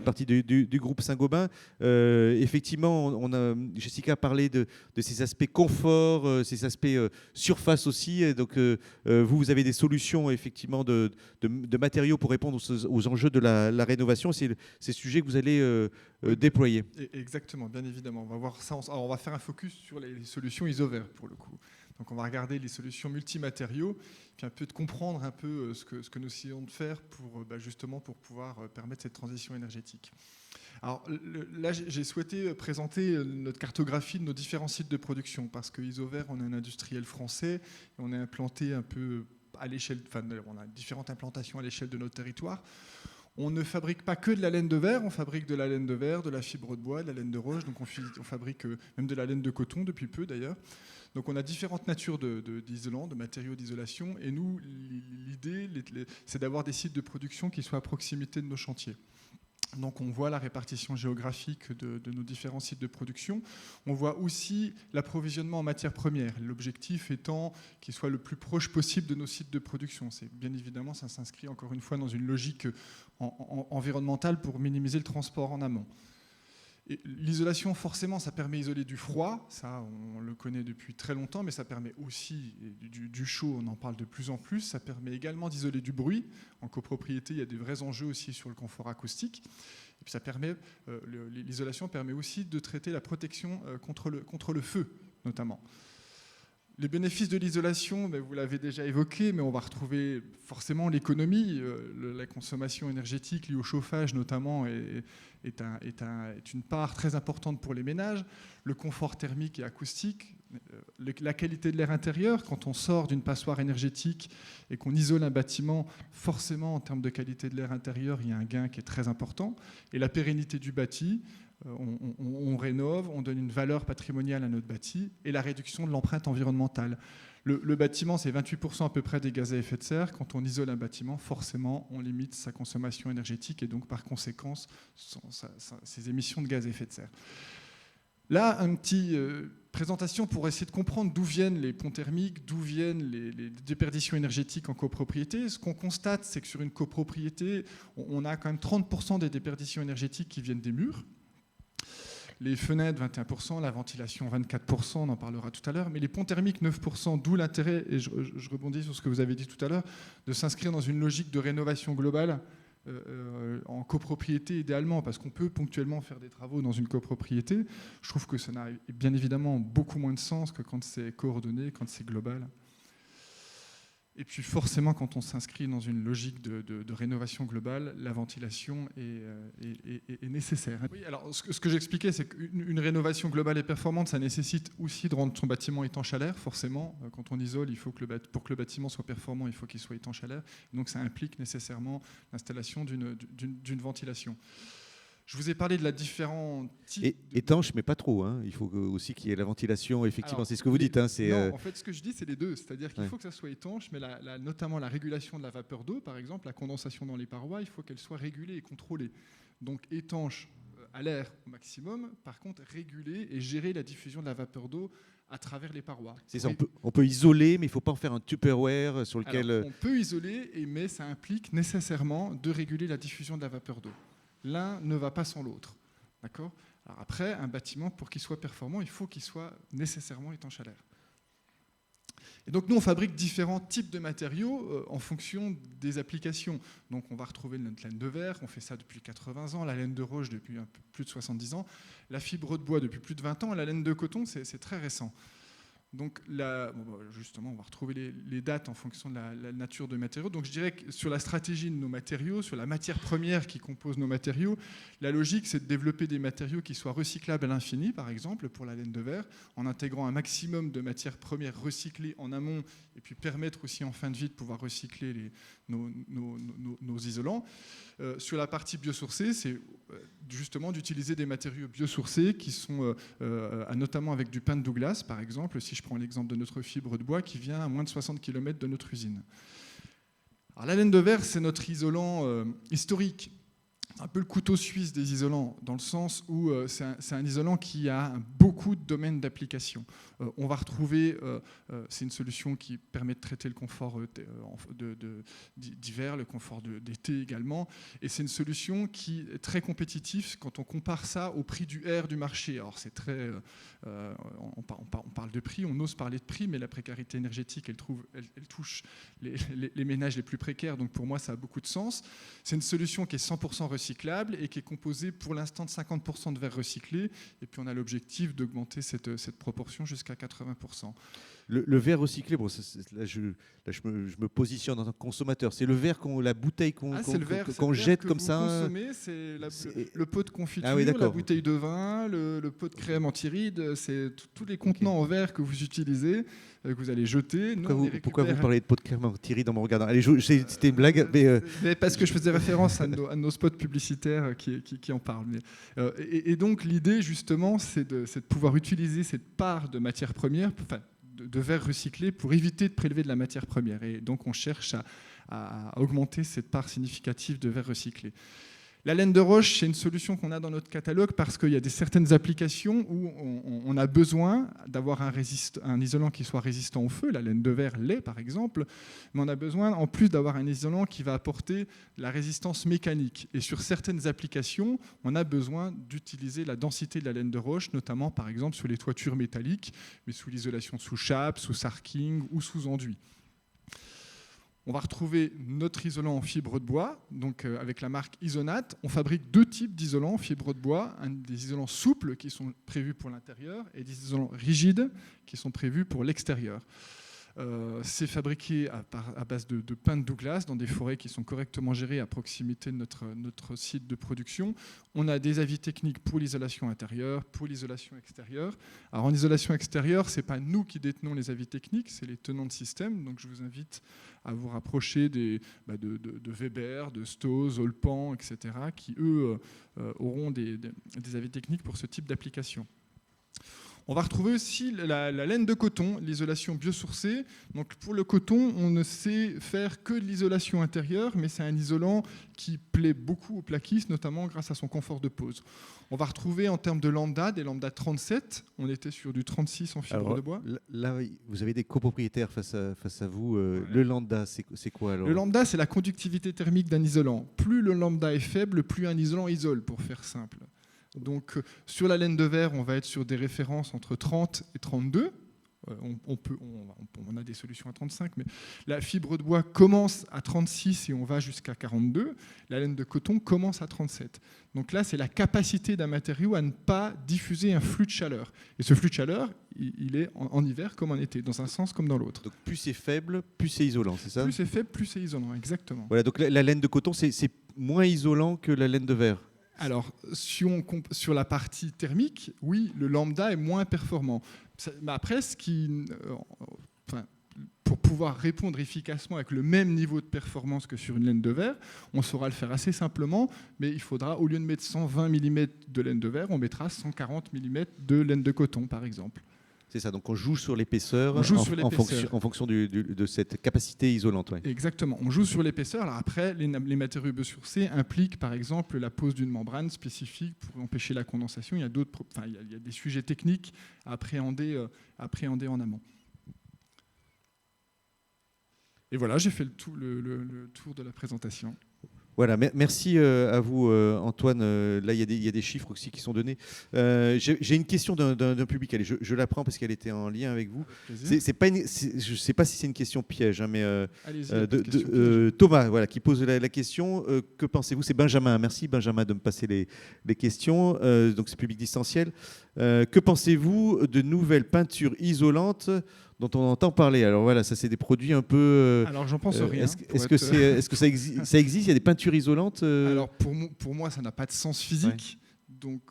partie du groupe Saint-Gobain. Effectivement, Jessica a parlé de ces aspects confort, ces aspects surface aussi. Et donc, vous avez des solutions effectivement de matériaux pour répondre aux enjeux de la rénovation. C'est ces sujets que vous allez déployer. Exactement, bien évidemment. On va voir ça. Alors, on va faire un focus sur les solutions ISOVER pour le coup. Donc, on va regarder les solutions multimatériaux, puis un peu de comprendre un peu ce que nous essayons de faire justement pour pouvoir permettre cette transition énergétique. Alors là, j'ai souhaité présenter notre cartographie de nos différents sites de production parce que ISOVER, on est un industriel français et on est implanté un peu à l'échelle, enfin, on a différentes implantations à l'échelle de notre territoire. On ne fabrique pas que de la laine de verre, on fabrique de la laine de verre, de la fibre de bois, de la laine de roche, donc on fabrique même de la laine de coton depuis peu d'ailleurs. Donc on a différentes natures d'isolants, de matériaux d'isolation, et nous, l'idée, c'est d'avoir des sites de production qui soient à proximité de nos chantiers. Donc on voit la répartition géographique de nos différents sites de production. On voit aussi l'approvisionnement en matières premières, l'objectif étant qu'il soit le plus proche possible de nos sites de production. C'est bien évidemment, ça s'inscrit encore une fois dans une logique environnementale pour minimiser le transport en amont. L'isolation, forcément, ça permet d'isoler du froid, ça on le connaît depuis très longtemps, mais ça permet aussi du chaud, on en parle de plus en plus. Ça permet également d'isoler du bruit. En copropriété, il y a des vrais enjeux aussi sur le confort acoustique. Et puis l'isolation permet aussi de traiter la protection contre le feu, notamment. Les bénéfices de l'isolation, vous l'avez déjà évoqué, mais on va retrouver forcément l'économie. La consommation énergétique liée au chauffage, notamment, est une part très importante pour les ménages. Le confort thermique et acoustique, la qualité de l'air intérieur. Quand on sort d'une passoire énergétique et qu'on isole un bâtiment, forcément, en termes de qualité de l'air intérieur, il y a un gain qui est très important. Et la pérennité du bâti. On rénove, on donne une valeur patrimoniale à notre bâti et la réduction de l'empreinte environnementale. Le bâtiment, c'est 28% à peu près des gaz à effet de serre. Quand on isole un bâtiment, forcément, on limite sa consommation énergétique et donc par conséquence ses émissions de gaz à effet de serre. Là, une petite présentation pour essayer de comprendre d'où viennent les ponts thermiques, d'où viennent les déperditions énergétiques en copropriété. Ce qu'on constate, c'est que sur une copropriété, on a quand même 30% des déperditions énergétiques qui viennent des murs. Les fenêtres, 21%, la ventilation, 24%, on en parlera tout à l'heure, mais les ponts thermiques, 9%, d'où l'intérêt, et je rebondis sur ce que vous avez dit tout à l'heure, de s'inscrire dans une logique de rénovation globale en copropriété idéalement, parce qu'on peut ponctuellement faire des travaux dans une copropriété. Je trouve que ça n'a bien évidemment beaucoup moins de sens que quand c'est coordonné, quand c'est global. Et puis forcément, quand on s'inscrit dans une logique de rénovation globale, la ventilation est nécessaire. Oui, alors ce que j'expliquais, c'est qu'une rénovation globale et performante, ça nécessite aussi de rendre son bâtiment étanche à l'air, forcément. Quand on isole, pour que le bâtiment soit performant, il faut qu'il soit étanche à l'air. Donc ça implique nécessairement l'installation d'une ventilation. Je vous ai parlé de la différents types... Étanche, mais pas trop. Hein. Il faut aussi qu'il y ait la ventilation, effectivement. C'est ce que vous dites. Hein, non, en fait, ce que je dis, c'est les deux. C'est-à-dire qu'il faut que ça soit étanche, mais notamment la régulation de la vapeur d'eau, par exemple, la condensation dans les parois, il faut qu'elle soit régulée et contrôlée. Donc étanche à l'air au maximum, par contre, réguler et gérer la diffusion de la vapeur d'eau à travers les parois. C'est ça, on peut isoler, mais il ne faut pas en faire un Tupperware sur lequel... Alors, on peut isoler, mais ça implique nécessairement de réguler la diffusion de la vapeur d'eau. L'un ne va pas sans l'autre. D'accord ? Alors après, un bâtiment, pour qu'il soit performant, il faut qu'il soit nécessairement étanche à l'air. Et donc nous, on fabrique différents types de matériaux en fonction des applications. Donc on va retrouver notre laine de verre, on fait ça depuis 80 ans, la laine de roche depuis un peu plus de 70 ans, la fibre de bois depuis plus de 20 ans, et la laine de coton, c'est très récent. Donc justement, on va retrouver les dates en fonction de la nature de matériaux. Donc je dirais que sur la stratégie de nos matériaux, sur la matière première qui compose nos matériaux, la logique, c'est de développer des matériaux qui soient recyclables à l'infini, par exemple, pour la laine de verre, en intégrant un maximum de matières premières recyclées en amont, et puis permettre aussi en fin de vie de pouvoir recycler nos isolants. Sur la partie biosourcée, c'est justement d'utiliser des matériaux biosourcés qui sont notamment avec du pin de Douglas, par exemple, si je prends l'exemple de notre fibre de bois qui vient à moins de 60 km de notre usine. Alors, la laine de verre, c'est notre isolant historique un peu le couteau suisse des isolants, dans le sens où c'est un isolant qui a beaucoup de domaines d'application. On va retrouver, c'est une solution qui permet de traiter le confort d'hiver, le confort d'été également, et c'est une solution qui est très compétitive quand on compare ça au prix du R du marché. Alors c'est très, on parle de prix, on ose parler de prix, mais la précarité énergétique, elle touche les ménages les plus précaires, donc pour moi ça a beaucoup de sens. C'est une solution qui est 100% recyclable et qui est composée pour l'instant de 50% de verre recyclé, et puis on a l'objectif d'augmenter cette proportion jusqu'à 80%. Le verre recyclé, bon, là, je me positionne en tant que consommateur. C'est le verre, la bouteille qu'on jette comme ça. C'est le pot de confiture, oui, la bouteille de vin, le pot de crème anti-rides, c'est tous les contenants en verre que vous utilisez, que vous allez jeter. Pourquoi vous parlez de pot de crème anti-rides en me regardant? Allez, c'était une blague. Mais parce que je faisais référence à nos spots publicitaires qui en parlent. Et donc l'idée, justement, c'est de pouvoir utiliser cette part de matière première, de verre recyclé, pour éviter de prélever de la matière première. Et donc on cherche à augmenter cette part significative de verre recyclé. La laine de roche, c'est une solution qu'on a dans notre catalogue parce qu'il y a certaines applications où on a besoin d'avoir un isolant qui soit résistant au feu. La laine de verre l'est, par exemple. Mais on a besoin, en plus, d'avoir un isolant qui va apporter la résistance mécanique. Et sur certaines applications, on a besoin d'utiliser la densité de la laine de roche, notamment, par exemple, sur les toitures métalliques, mais sous l'isolation sous chape, sous sarking ou sous enduit. On va retrouver notre isolant en fibre de bois, donc avec la marque Isonat. On fabrique deux types d'isolants en fibre de bois, des isolants souples qui sont prévus pour l'intérieur et des isolants rigides qui sont prévus pour l'extérieur. C'est fabriqué à base de pins de Douglas dans des forêts qui sont correctement gérées à proximité de notre site de production. On a des avis techniques pour l'isolation intérieure, pour l'isolation extérieure. Alors en isolation extérieure, ce n'est pas nous qui détenons les avis techniques, c'est les tenants de système. Donc je vous invite à vous rapprocher de Weber, de Stowe, Olpan, etc., qui eux auront des avis techniques pour ce type d'application. On va retrouver aussi la laine de coton, l'isolation biosourcée. Donc pour le coton, on ne sait faire que de l'isolation intérieure, mais c'est un isolant qui plaît beaucoup aux plaquistes, notamment grâce à son confort de pose. On va retrouver en termes de lambda, des lambda 37. On était sur du 36 en fibre de bois. Là, vous avez des copropriétaires face à vous. Ouais. Le lambda, c'est quoi alors? Le lambda, c'est la conductivité thermique d'un isolant. Plus le lambda est faible, plus un isolant isole, pour faire simple. Donc, sur la laine de verre, on va être sur des références entre 30 et 32. On a des solutions à 35, mais la fibre de bois commence à 36 et on va jusqu'à 42. La laine de coton commence à 37. Donc là, c'est la capacité d'un matériau à ne pas diffuser un flux de chaleur. Et ce flux de chaleur, il est en hiver comme en été, dans un sens comme dans l'autre. Donc plus c'est faible, plus c'est isolant, c'est ça? Plus c'est faible, plus c'est isolant, exactement. Voilà, donc la laine de coton, c'est moins isolant que la laine de verre. Alors, sur la partie thermique, oui, le lambda est moins performant. Mais après, pour pouvoir répondre efficacement avec le même niveau de performance que sur une laine de verre, on saura le faire assez simplement, mais il faudra, au lieu de mettre 120 mm de laine de verre, on mettra 140 mm de laine de coton, par exemple. C'est ça, donc on joue sur l'épaisseur en fonction de cette capacité isolante. Ouais. Exactement, on joue sur l'épaisseur. Alors après, les matériaux biosourcés impliquent par exemple la pose d'une membrane spécifique pour empêcher la condensation. Il y a des sujets techniques à appréhender en amont. Et voilà, j'ai fait le tour de la présentation. Voilà, merci à vous Antoine. Là, il y a des chiffres aussi qui sont donnés. J'ai une question d'un public. Allez, je la prends parce qu'elle était en lien avec vous. Je ne sais pas si c'est une question piège, hein, mais Thomas, voilà, qui pose la question. Que pensez-vous? C'est Benjamin. Merci Benjamin de me passer les questions. Donc c'est public distanciel. Que pensez-vous de nouvelles peintures isolantes dont on entend parler? Alors voilà, ça c'est des produits un peu... Alors j'en pense rien. Est-ce que ça existe? Il y a des peintures isolantes Alors pour moi, ça n'a pas de sens physique. Ouais. Donc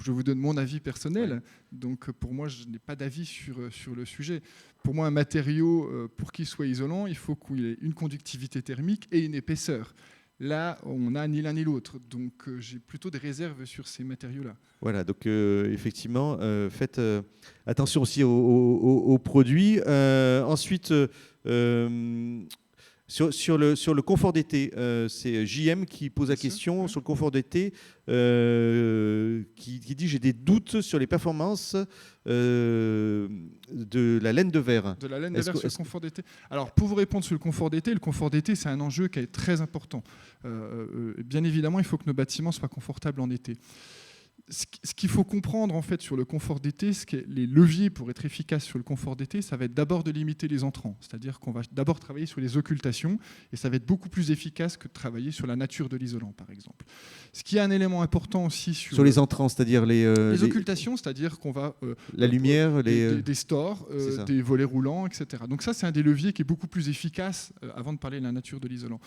je vous donne mon avis personnel. Ouais. Donc pour moi, je n'ai pas d'avis sur le sujet. Pour moi, un matériau, pour qu'il soit isolant, il faut qu'il ait une conductivité thermique et une épaisseur. Là, on n'a ni l'un ni l'autre. Donc, j'ai plutôt des réserves sur ces matériaux-là. Voilà, donc effectivement, faites attention aussi aux produits. Ensuite, Sur le confort d'été, c'est JM qui pose la question sur le confort d'été, qui dit: j'ai des doutes sur les performances de la laine de verre. De la laine de verre sur le confort d'été. Alors, pour vous répondre sur le confort d'été, c'est un enjeu qui est très important. Bien évidemment, il faut que nos bâtiments soient confortables en été. Ce qu'il faut comprendre en fait sur le confort d'été, les leviers pour être efficace sur le confort d'été, ça va être d'abord de limiter les entrants. C'est-à-dire qu'on va d'abord travailler sur les occultations et ça va être beaucoup plus efficace que de travailler sur la nature de l'isolant, par exemple. Ce qui est un élément important aussi sur les entrants, c'est-à-dire les occultations, c'est-à-dire qu'on va la lumière, des stores, des volets roulants, etc. Donc ça, c'est un des leviers qui est beaucoup plus efficace avant de parler de la nature de l'isolant.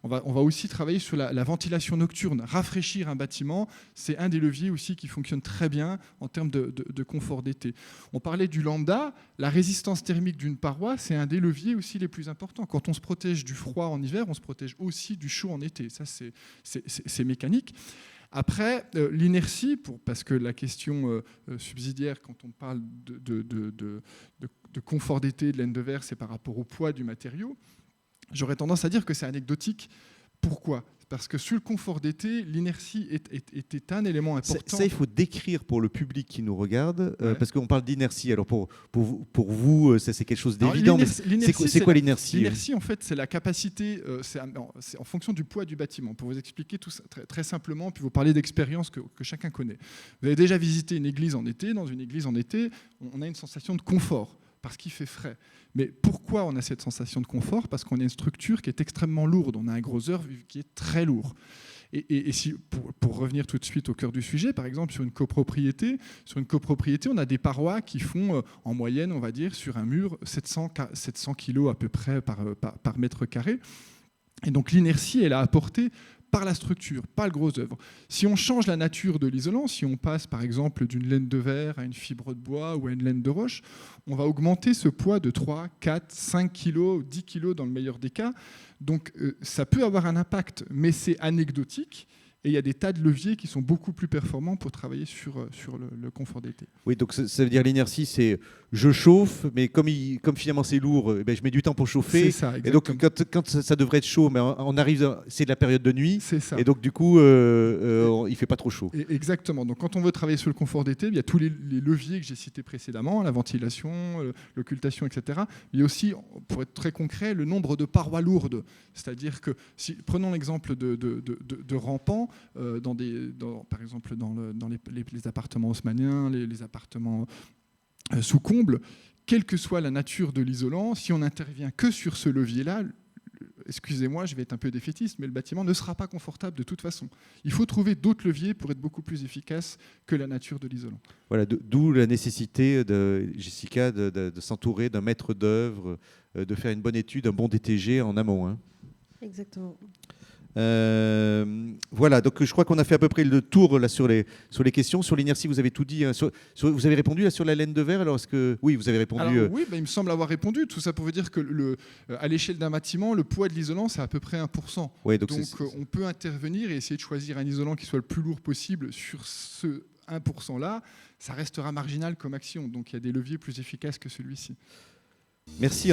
On va aussi travailler sur la ventilation nocturne. Rafraîchir un bâtiment, c'est un des leviers aussi qui fonctionne très bien en termes de confort d'été. On parlait du lambda, la résistance thermique d'une paroi, c'est un des leviers aussi les plus importants. Quand on se protège du froid en hiver, on se protège aussi du chaud en été. Ça, c'est mécanique. Après, l'inertie, parce que la question subsidiaire, quand on parle de confort d'été, de laine de verre, c'est par rapport au poids du matériau. J'aurais tendance à dire que c'est anecdotique. Pourquoi ? Parce que sur le confort d'été, l'inertie était un élément important. Ça, il faut décrire pour le public qui nous regarde, parce qu'on parle d'inertie. Alors pour vous, ça c'est quelque chose d'évident. C'est quoi l'inertie ? L'inertie, en fait, c'est la capacité, c'est en fonction du poids du bâtiment. Pour vous expliquer tout ça très, très simplement, puis vous parler d'expérience que chacun connaît. Vous avez déjà visité une église en été. Dans une église en été, on a une sensation de confort, parce qu'il fait frais. Mais pourquoi on a cette sensation de confort ? Parce qu'on a une structure qui est extrêmement lourde. On a un gros œuvre qui est très lourd. Et si, pour revenir tout de suite au cœur du sujet, par exemple, sur une copropriété, on a des parois qui font, en moyenne, on va dire, sur un mur, 700 kg à peu près par mètre carré. Et donc l'inertie, elle a apporté par la structure, pas le gros œuvre. Si on change la nature de l'isolant, si on passe par exemple d'une laine de verre à une fibre de bois ou à une laine de roche, on va augmenter ce poids de 3, 4, 5 kg, 10 kg dans le meilleur des cas. Donc ça peut avoir un impact, mais c'est anecdotique. Et il y a des tas de leviers qui sont beaucoup plus performants pour travailler sur le confort d'été. Oui, donc ça veut dire l'inertie, c'est je chauffe, mais comme finalement c'est lourd, je mets du temps pour chauffer. C'est ça, exactement. Et donc quand ça devrait être chaud, mais on arrive, c'est de la période de nuit. C'est ça. Et donc du coup, il fait pas trop chaud. Exactement. Donc quand on veut travailler sur le confort d'été, il y a tous les leviers que j'ai cités précédemment, la ventilation, l'occultation, etc. Il y a aussi, pour être très concret, le nombre de parois lourdes. C'est-à-dire que, prenons l'exemple de rampants, par exemple dans les appartements haussmanniens, les appartements sous comble, quelle que soit la nature de l'isolant, si on n'intervient que sur ce levier-là, excusez-moi, je vais être un peu défaitiste, mais le bâtiment ne sera pas confortable de toute façon. Il faut trouver d'autres leviers pour être beaucoup plus efficace que la nature de l'isolant. Voilà, d'où la nécessité de Jessica de s'entourer d'un maître d'œuvre, de faire une bonne étude, un bon DTG en amont. Hein. Exactement. Voilà, donc je crois qu'on a fait à peu près le tour là, sur les questions. Sur l'inertie, vous avez tout dit. Hein, vous avez répondu là, sur la laine de verre. Alors, oui, vous avez répondu. Alors, oui, il me semble avoir répondu. Tout ça pour vous dire que à l'échelle d'un bâtiment, le poids de l'isolant, c'est à peu près 1%. Ouais, donc on peut intervenir et essayer de choisir un isolant qui soit le plus lourd possible sur ce 1%-là. Ça restera marginal comme action. Donc il y a des leviers plus efficaces que celui-ci. Merci.